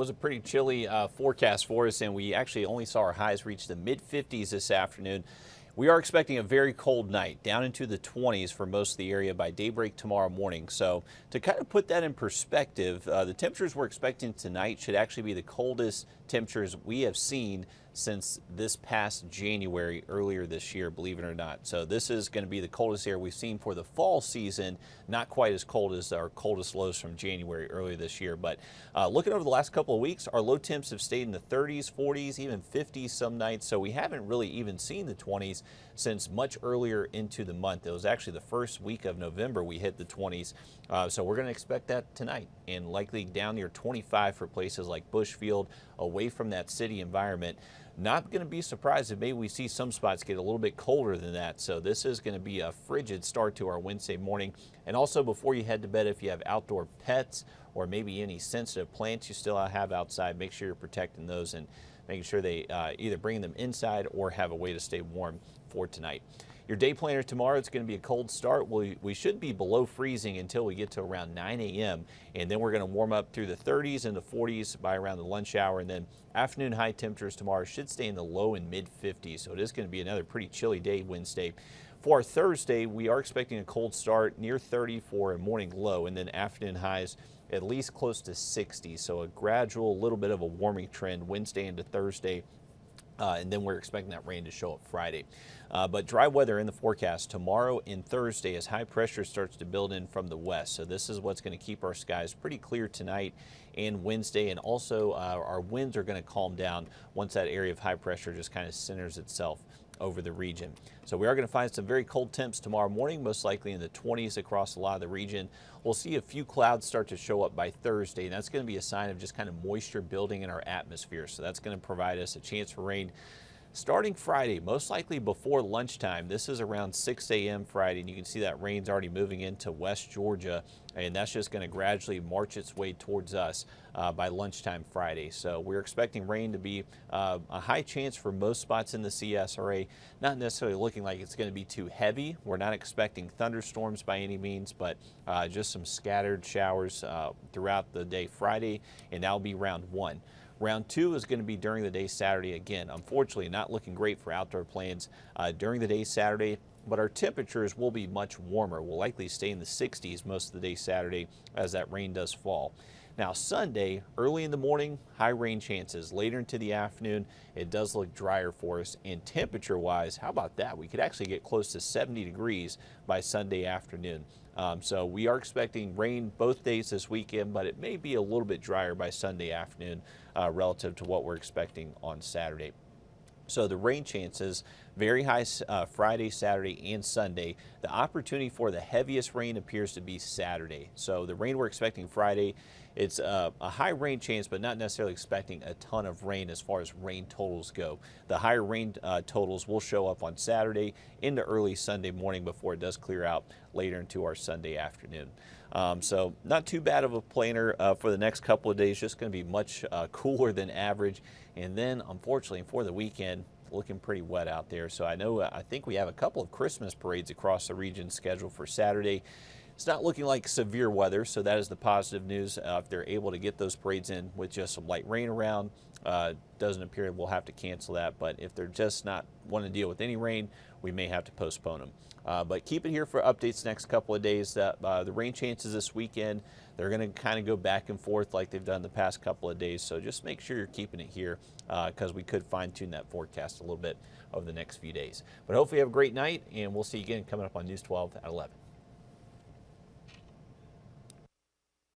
Was a pretty chilly forecast for us, and we actually only saw our highs reach the mid 50s this afternoon. We are expecting a very cold night, down into the 20s for most of the area by daybreak tomorrow morning. So to kind of put that in perspective, the temperatures we're expecting tonight should actually be the coldest temperatures we have seen since this past January earlier this year, believe it or not. So this is going to be the coldest air we've seen for the fall season, not quite as cold as our coldest lows from January earlier this year. But looking over the last couple of weeks, our low temps have stayed in the 30s, 40s, even 50s some nights. So we haven't really even seen the 20s since much earlier into the month. It was actually the first week of November we hit the 20s. So we're going to expect that tonight, and likely down near 25 for places like Bushfield, away from that city environment. Not going to be surprised if maybe we see some spots get a little bit colder than that. So this is going to be a frigid start to our Wednesday morning. And also, before you head to bed, if you have outdoor pets or maybe any sensitive plants you still have outside, make sure you're protecting those and making sure they either bring them inside or have a way to stay warm for tonight. Your day planner tomorrow, it's going to be a cold start. We should be below freezing until we get to around 9 a.m. And then we're going to warm up through the 30s and the 40s by around the lunch hour. And then afternoon high temperatures tomorrow should stay in the low and mid 50s. So it is going to be another pretty chilly day Wednesday. For our Thursday, we are expecting a cold start near 30 for a morning low, and then afternoon highs at least close to 60. So a gradual little bit of a warming trend Wednesday into Thursday. And then we're expecting that rain to show up Friday. But dry weather in the forecast tomorrow and Thursday as high pressure starts to build in from the west. So this is what's going to keep our skies pretty clear tonight and Wednesday. And also our winds are going to calm down once that area of high pressure just kind of centers itself over the region. So we are going to find some very cold temps tomorrow morning, most likely in the 20s across a lot of the region. We'll see a few clouds start to show up by Thursday, and that's going to be a sign of just kind of moisture building in our atmosphere. So that's going to provide us a chance for rain starting Friday, most likely before lunchtime. This is around 6 a.m. Friday, and you can see that rain's already moving into West Georgia, and that's just going to gradually march its way towards us by lunchtime Friday. So we're expecting rain to be a high chance for most spots in the CSRA, not necessarily looking like it's going to be too heavy. We're not expecting thunderstorms by any means, but just some scattered showers throughout the day Friday, and that'll be round one. Round two is going to be during the day Saturday again. Unfortunately, not looking great for outdoor plans during the day Saturday, but our temperatures will be much warmer. We'll likely stay in the 60s most of the day Saturday as that rain does fall. Now Sunday, early in the morning, high rain chances. Later into the afternoon, it does look drier for us. And temperature-wise, how about that? We could actually get close to 70 degrees by Sunday afternoon. So we are expecting rain both days this weekend, but it may be a little bit drier by Sunday afternoon relative to what we're expecting on Saturday. So the rain chances, very high Friday, Saturday, and Sunday. The opportunity for the heaviest rain appears to be Saturday. So the rain we're expecting Friday, it's a high rain chance, but not necessarily expecting a ton of rain as far as rain totals go. The higher rain totals will show up on Saturday into early Sunday morning before it does clear out later into our Sunday afternoon. So not too bad of a planner for the next couple of days, just going to be much cooler than average. And then, unfortunately, for the weekend, looking pretty wet out there. So I think we have a couple of Christmas parades across the region scheduled for Saturday. It's not looking like severe weather, so that is the positive news. If they're able to get those parades in with just some light rain around, doesn't appear we'll have to cancel that. But if they're just not wanting to deal with any rain, we may have to postpone them. But keep it here for updates next couple of days. The rain chances this weekend, they're going to kind of go back and forth like they've done the past couple of days. So just make sure you're keeping it here because we could fine tune that forecast a little bit over the next few days. But hopefully you have a great night, and we'll see you again coming up on News 12 at 11.